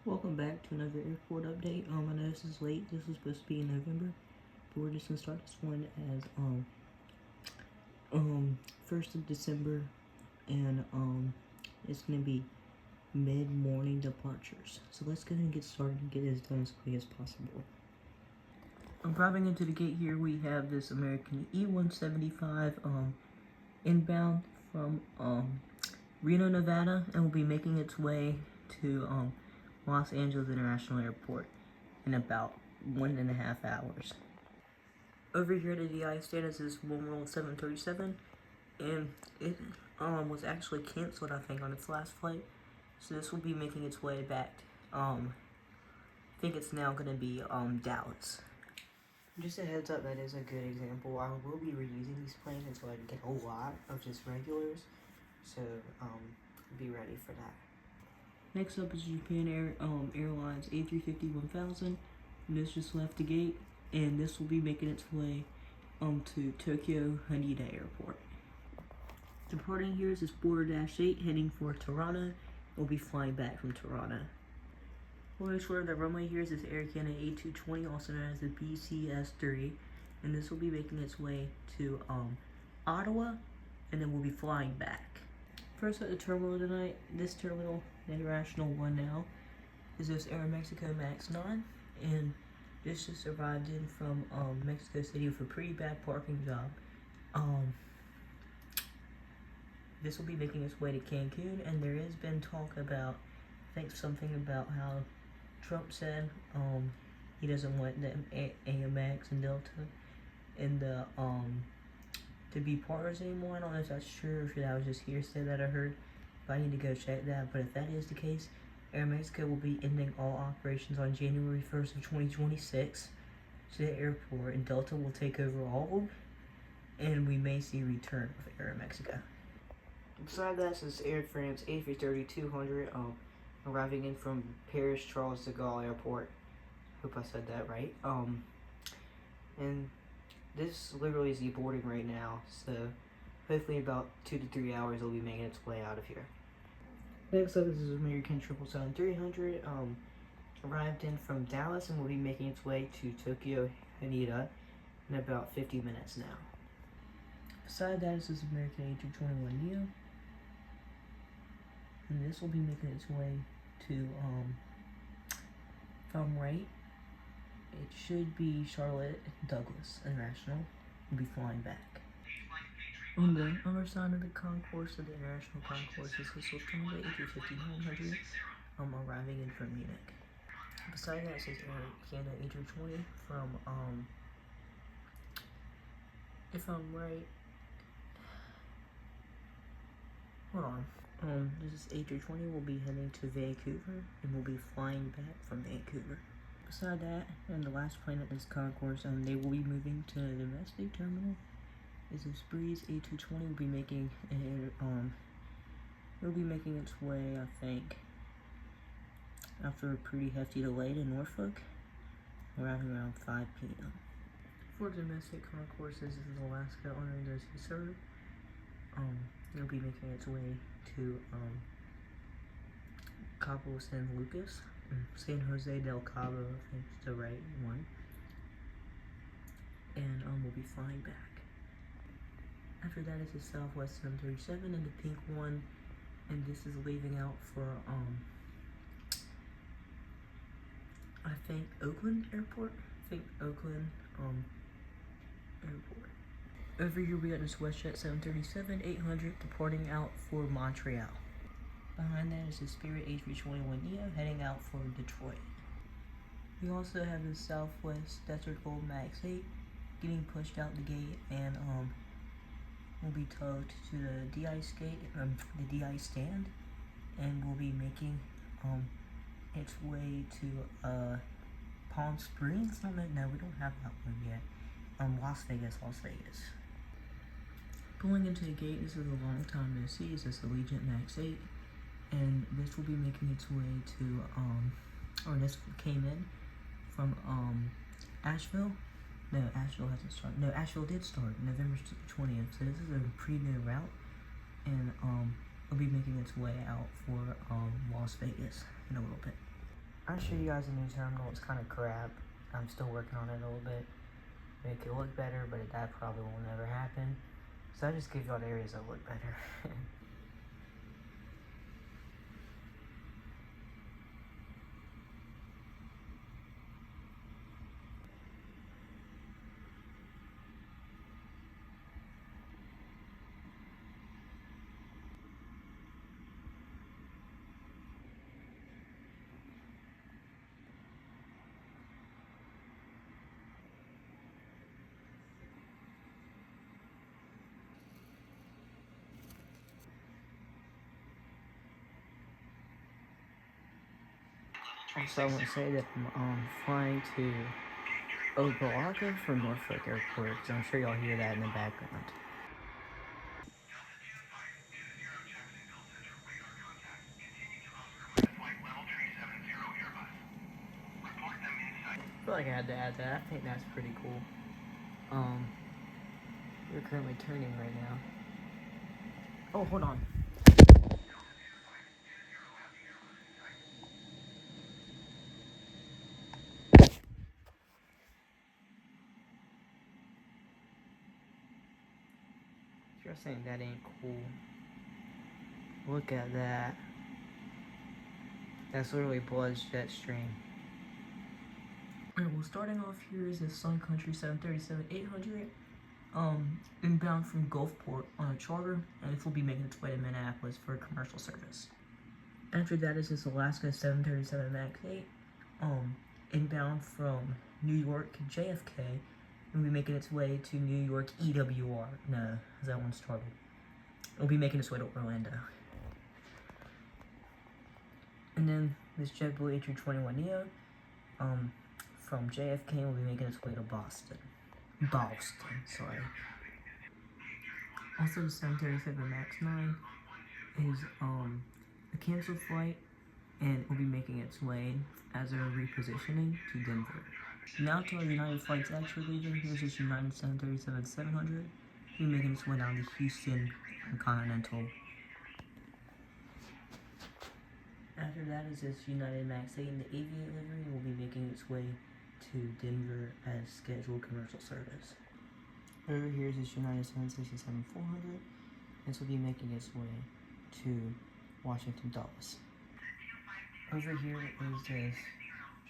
Welcome back to another airport update. I know this is late. This was supposed to be in November, but we're just gonna start this one as 1st of December, and it's gonna be mid-morning departures. So let's go ahead and get started and get this done as quickly as possible. Driving into the gate here, we have this American E175 inbound from Reno, Nevada, and will be making its way to Los Angeles International Airport in about 1.5 hours. Over here at the DI status is one roll 737, and it was actually canceled, I think, on its last flight. So this will be making its way back. I think it's now going to be Dallas. Just a heads up, that is a good example. I will be reusing these planes until I get a lot of just regulars. So be ready for that. Next up is Japan Airlines A350-1000, and this just left the gate, and this will be making its way to Tokyo Haneda Airport. Departing here is this Border-8 heading for Toronto. We'll be flying back from Toronto. Pulling short the runway here is this Air Canada A220, also known as the BCS-3, and this will be making its way to Ottawa, and then we'll be flying back. First at the terminal tonight, this terminal, the International one now, is this Aeromexico MAX 9, and this just arrived in from Mexico City with a pretty bad parking job. This will be making its way to Cancun, and there has been talk about, I think something about how Trump said he doesn't want the AMX and Delta and the to be partners anymore. I don't know if that's true or if that was just hearsay that I heard, but I need to go check that. But if that is the case, Aeromexico will be ending all operations on January 1st of 2026 to the airport, and Delta will take over all of them, and we may see return of Aeromexico. Beside that is Air France A330-200 arriving in from Paris Charles de Gaulle Airport. Hope I said that right. And this literally is deboarding right now, so hopefully in about 2 to 3 hours it'll be making its way out of here. Next up is American 777-300, arrived in from Dallas and will be making its way to Tokyo Haneda in about 50 minutes now. Beside that is this American A321neo, and this will be making its way to, if I'm right, it should be Charlotte Douglas International. We'll be flying back. On the other side of the concourse, of the international concourse, is this Lufthansa A350-900, arriving in from Munich. Beside that is Air Canada A320 from, if I'm right, hold on. This is A320 will be heading to Vancouver, and we'll be flying back from Vancouver. Beside that, and the last plane at this concourse, they will be moving to the domestic terminal. Is this Breeze A220 will be making its way, I think, after a pretty hefty delay to Norfolk, arriving around 5 p.m. For domestic concourses, this is Alaska honoring those who serve. It'll be making its way to Cabo San Lucas, San Jose del Cabo, I think is the right one, and we'll be flying back. After that is the Southwest 737 and the pink one, and this is leaving out for I think Oakland Airport. Airport. Over here we got this WestJet 737-800 departing out for Montreal. Behind that is the Spirit A321neo heading out for Detroit. We also have the Southwest Desert Gold MAX 8 getting pushed out the gate, and will be towed to the DI stand, and will be making its way to Palm Springs. No, we don't have that one yet. Las Vegas. Pulling into the gate, this is a long time no see. This is the Allegiant MAX 8, and this will be making its way to this came in from Asheville. No, Asheville hasn't started. No, Asheville did start November 20th, so this is a pretty new route, and it'll be making its way out for Las Vegas in a little bit. I'll show you guys a new terminal. It's kind of crap. I'm still working on it a little bit. Make it look better, but that probably will never happen. So I just give y'all the areas that look better. Also, I want to say that I'm flying to Opa-locka from Norfolk Airport, because I'm sure y'all hear that in the background. I feel like I had to add that. I think that's pretty cool. We're currently turning right now. Oh, hold on. You're saying that ain't cool. Look at that. That's literally blood's jet stream. Alright, well, starting off here is a Sun Country 737-800. Inbound from Gulfport on a charter, and this will be making its way to Minneapolis for commercial service. After that is this Alaska 737 MAX 8, inbound from New York JFK, and will be making its way to New York EWR. No, that one started. It'll be making its way to Orlando. And then this JetBlue A321neo, from JFK will be making its way to Boston, sorry. Also, the 737 MAX 9 is a canceled flight, and it will be making its way as a repositioning to Denver. Now to our United flights actually leaving. Here's this United 737-700. It'll be making its way down to Houston and Continental. After that is this United MAX 8 in the Aviation livery, and will be making its way to Denver as scheduled commercial service. Over here is this United 767-400. This will be making its way to Washington Dulles. Over here is this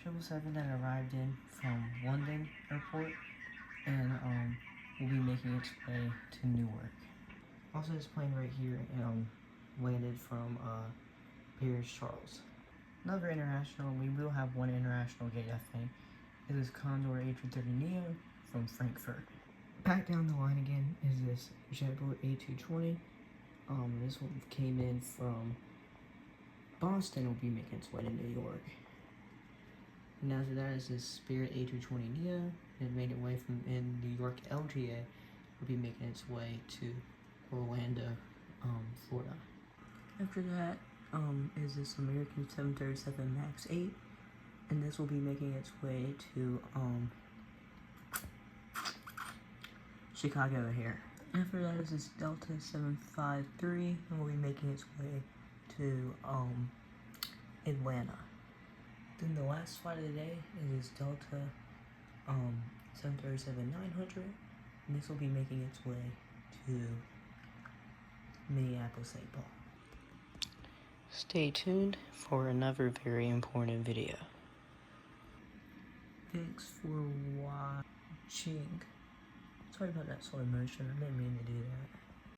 777 that arrived in from London Airport, and will be making its way to Newark. Also, this plane right here landed from Paris Charles. Another international, we will have one international gate, I think. It is Condor A330neo from Frankfurt. Back down the line again is this JetBlue A220. This one came in from Boston, will be making its way to New York. And after that is this Spirit A320neo. It made its way from the York LGA, will be making its way to Orlando, Florida. After that is this American 737 MAX 8, and this will be making its way to Chicago here. After that is this Delta 753, and will be making its way to Atlanta. Then the last flight of the day is this Delta 737-900, and this will be making its way to Minneapolis, St. Paul. Stay tuned for another very important video. Thanks for watching. Sorry about that slow motion, I didn't mean to do that.